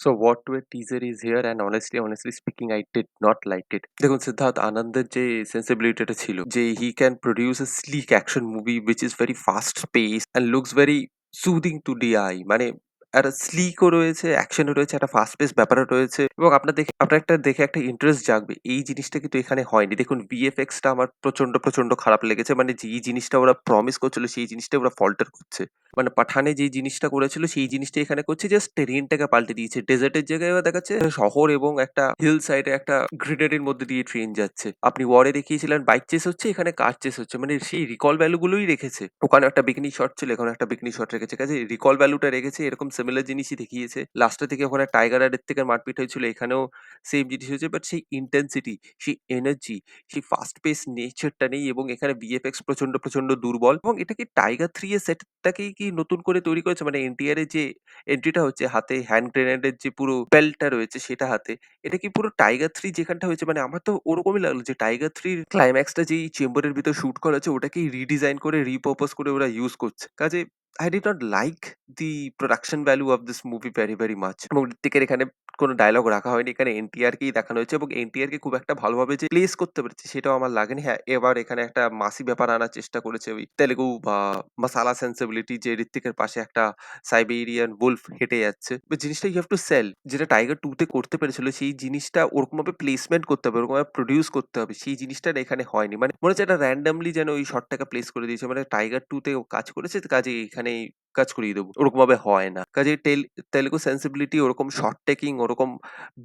So what teaser is here and honestly speaking I did not like it. দেখুন সিদ্ধার্থ আনন্দের যে সেন্সিবিলিটিটা ছিল যে he can produce a sleek action movie which is very fast paced and looks very soothing to the eye মানে একটা স্লিকও রয়েছে, অ্যাকশনও রয়েছে, একটা ফাস্ট পেস ব্যাপারও রয়েছে এবং আপনার একটা দেখে একটা ইন্টারেস্ট জাগবে। এই জিনিসটা কিন্তু এখানে হয়নি। দেখুন VFX টা আমার প্রচন্ড খারাপ লেগেছে। মানে যেই জিনিসটা ওরা প্রমিস করছিল সেই জিনিসটাই ওরা ফল্টার করছে। মানে পাঠানে যেই জিনিসটা করেছিল সেই জিনিসটাই এখানে করছে জাস্ট টেরেনটাকে পাল্টে দিয়েছে। ডেজার্টের জায়গায় এবার দেখাচ্ছে শহর এবং একটা হিল সাইডে একটা গ্রিনারির মধ্যে দিয়ে ট্রেন যাচ্ছে। আপনি ওয়ারে দেখিয়েছিলেন বাইক চেস হচ্ছে, এখানে কার চেস হচ্ছে। মানে সেই রিকল ভ্যালু গুলোই রেখেছে। ওখানে একটা বিকিনি শট ছিল, এখানে একটা বিকিনি শট রেখেছে। কাজেই রিকল ভ্যালুটা রেখেছে, এরকম সিমিলার জিনিসই দেখিয়েছে। লাস্টের দিকে ওখানে টাইগার আর হৃত্বিকের মারপিট হয়েছিল, এখানেও সেম জিনিস হয়েছে। বাট সেই ইনটেনসিটি, সেই এনার্জি, সেই ফাস্ট পেস নেচারটা নেই এবং এখানে ভিএফএক্স প্রচন্ড দুর্বল এবং এটা কি টাইগার 3 এর সেটটাকেই কি নতুন করে তৈরি করেছে? মানে এনটিআর এর যে এন্ট্রিটা হচ্ছে হাতে হ্যান্ড গ্রেনেডের যে পুরো বেল্টটা রয়েছে সেটা হাতে। এটা কি পুরো টাইগার 3 যেখানটা হয়েছে মানে আমার তো ওরকমই লাগলো যে টাইগার 3 র ক্লাইম্যাক্সটা যেই চেম্বারের ভিতর শুট করা হয়েছে ওটাকেই রিডিজাইন করে রিপারপাস করে ওরা ইউজ করছে। কাজেই I did not like the production value of this movie very much এবং ঋত্বিকের এখানে কোনো ডায়ালগ রাখা হয়নি। এখানে এনটিআর কেই দেখানো হয়েছে এবং এনটিআর কে খুব একটা ভালোভাবে যে প্লেস করতে পেরেছে সেটাও আমার লাগেনি। হ্যাঁ, এবার এখানে একটা মাসি ব্যাপার আনার চেষ্টা করেছে ওই তেলেগু বা মাসালা সেনসিবিলিটি যে ঋত্বিকের পাশে একটা সাইবেরিয়ান wolf হেঁটে যাচ্ছে। বাট জিনিসটা you have to sell যেটা টাইগার 2 তে করতে পেরেছিল সেই জিনিসটা ওরকমভাবে প্লেসমেন্ট করতে হবে, ওরকমভাবে প্রডিউস করতে হবে। সেই জিনিসটা না এখানে হয়নি। মানে মনে হচ্ছে এটা randomly যেন ওই শটটাকে প্লেস করে দিয়েছে। মানে টাইগার 2 তে ও কাজ করেছে কাজেই এখানেই কাজ করিয়ে দেব। ওরকমভাবে হয় না। কাজেই তেলেগু সেনসিবিলিটি ওরকম শট টেকিং, ওরকম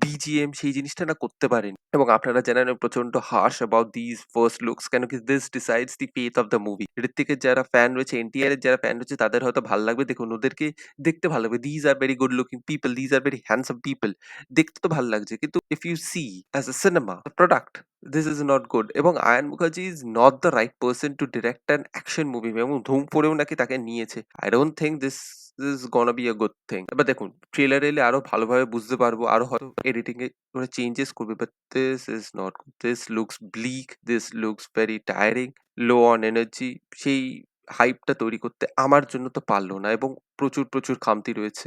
বিজিএম সেই জিনিসটা না করতে পারেনি। এবং আপনারা জানেন ও প্রচন্ড harsh about these first looks কেন কি this decides the fate of the movie. ঋত্বিকের যারা ফ্যান রয়েছে, এনটিআর এর যারা ফ্যান রয়েছে তাদের হয়তো ভাল লাগবে। দেখুন ওদেরকে দেখতে ভালো লাগবে। These are very good looking people, these are very handsome people. দেখতে তো ভাল লাগছে। কিন্তু if you see as a cinema, the product, this is not good এবং Ayaan Mukherjee is not the right person to direct an action movie এবং ধুম পড়েও নাকি তাকে নিয়েছে। I don't think this is gonna be a good thing. এবার দেখুন trailer এলে আরো ভালোভাবে বুঝতে পারবো। আরো হয়তো এডিটিং এ ওরা চেঞ্জেস করবে। But this is not good. This looks bleak. This looks very tiring. Low on energy. সেই হাইপটা তৈরি করতে আমার জন্য তো পারল না এবং প্রচুর খামতি রয়েছে।